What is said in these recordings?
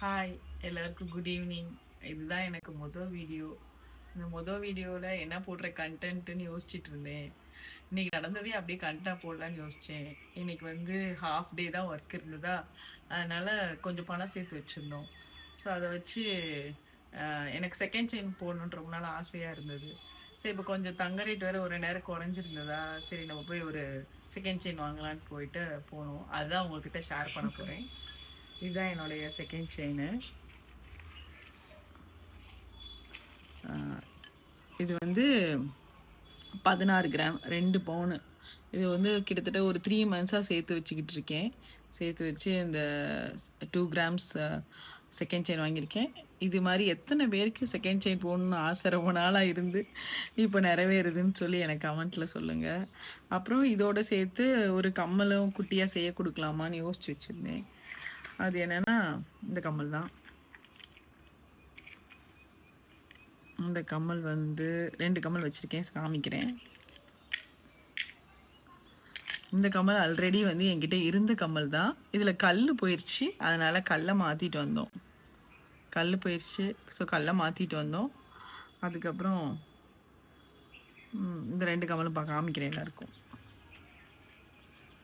Hi, எல்லாருக்கும் good evening. இதுதான் எனக்கு மொதல் வீடியோ. இந்த மொதல் வீடியோவில் என்ன போடுற கண்டென்ட்டுன்னு யோசிச்சுட்டு இருந்தேன். இன்றைக்கி நடந்ததே அப்படியே கண்டென்ட்டாக போடலான்னு யோசித்தேன். இன்றைக்கி வந்து ஹாஃப் டே தான் ஒர்க் இருந்ததா, அதனால் கொஞ்சம் பணம் சேர்த்து வச்சுருந்தோம். ஸோ அதை வச்சு எனக்கு செகண்ட் செயின் போடணுன்ற ரொம்ப நாள் ஆசையாக இருந்தது. சரி, இப்போ கொஞ்சம் தங்க ரேட் வேறு ஒரு நேரம் குறைஞ்சிருந்ததா, சரி நம்ம போய் ஒரு செகண்ட் செயின் வாங்கலான்னு போயிட்டு போனோம். அதுதான் உங்கள்கிட்ட ஷேர் பண்ண போகிறேன். இதுதான் என்னுடைய செகண்ட் செயின். இது வந்து 16 கிராம் 2 பவுனு. இது வந்து கிட்டத்தட்ட ஒரு 3 மந்த்ஸாக சேர்த்து வச்சுக்கிட்டு இருக்கேன். சேர்த்து வச்சு இந்த 2 கிராம்ஸ் செகண்ட் செயின் வாங்கியிருக்கேன். இது மாதிரி எத்தனை பேருக்கு செகண்ட் செயின் போகணுன்னு ஆசை ரொம்ப நாளாக இருந்து இப்போ நிறைவேறுதுன்னு சொல்லி எனக்கு கமெண்ட்டில் சொல்லுங்கள். அப்புறம் இதோடு சேர்த்து ஒரு கம்மலும் குட்டியாக செய்ய கொடுக்கலாமான்னு யோசிச்சு வச்சுருந்தேன். அது என்னென்னா இந்த கம்மல் தான். இந்த கம்மல் வந்து 2 கம்மல் வச்சுருக்கேன், காமிக்கிறேன். இந்த கம்மல் ஆல்ரெடி வந்து என்கிட்ட இருந்த கம்மல் தான். இதில் கல் போயிடுச்சு, அதனால் கல்லை மாற்றிட்டு வந்தோம். கல் போயிடுச்சு, ஸோ கல்லை மாற்றிட்டு வந்தோம். அதுக்கப்புறம் இந்த 2 கம்மலும் காமிக்கிறேன் எல்லாருக்கும்.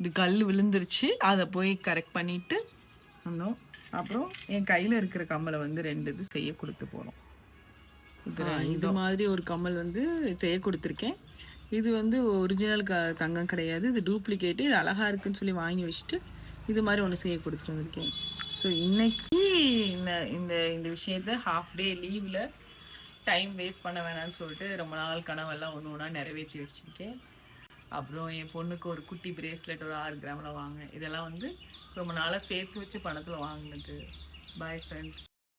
இது கல் விழுந்துருச்சு, அதை போய் கரெக்ட் பண்ணிவிட்டு வந்தோம். அப்புறம் என் கையில் இருக்கிற கம்மலை வந்து 2 இது செய்ய கொடுத்து போகிறோம். இது மாதிரி ஒரு கம்மல் வந்து செய்ய கொடுத்துருக்கேன். இது வந்து ஒரிஜினல் தங்கம் கிடையாது, இது டூப்ளிகேட்டு. இது அழகாக இருக்குன்னு சொல்லி வாங்கி வச்சுட்டு இது மாதிரி ஒன்று செய்ய கொடுத்துட்டு வந்திருக்கேன். ஸோ இன்றைக்கி இந்த இந்த விஷயத்த ஹாஃப் டே லீவில் டைம் வேஸ்ட் பண்ண வேணாம்னு சொல்லிட்டு ரொம்ப நாள் கனவெல்லாம் ஒன்று ஒன்றா நிறைவேற்றி வச்சுருக்கேன். அப்புறம் என் பொண்ணுக்கு ஒரு குட்டி பிரேஸ்லெட் ஒரு 6 கிராமில் வாங்க. இதெல்லாம் வந்து ரொம்ப நாளாக சேர்த்து வச்சு பணத்தில் வாங்கினது. Bye friends.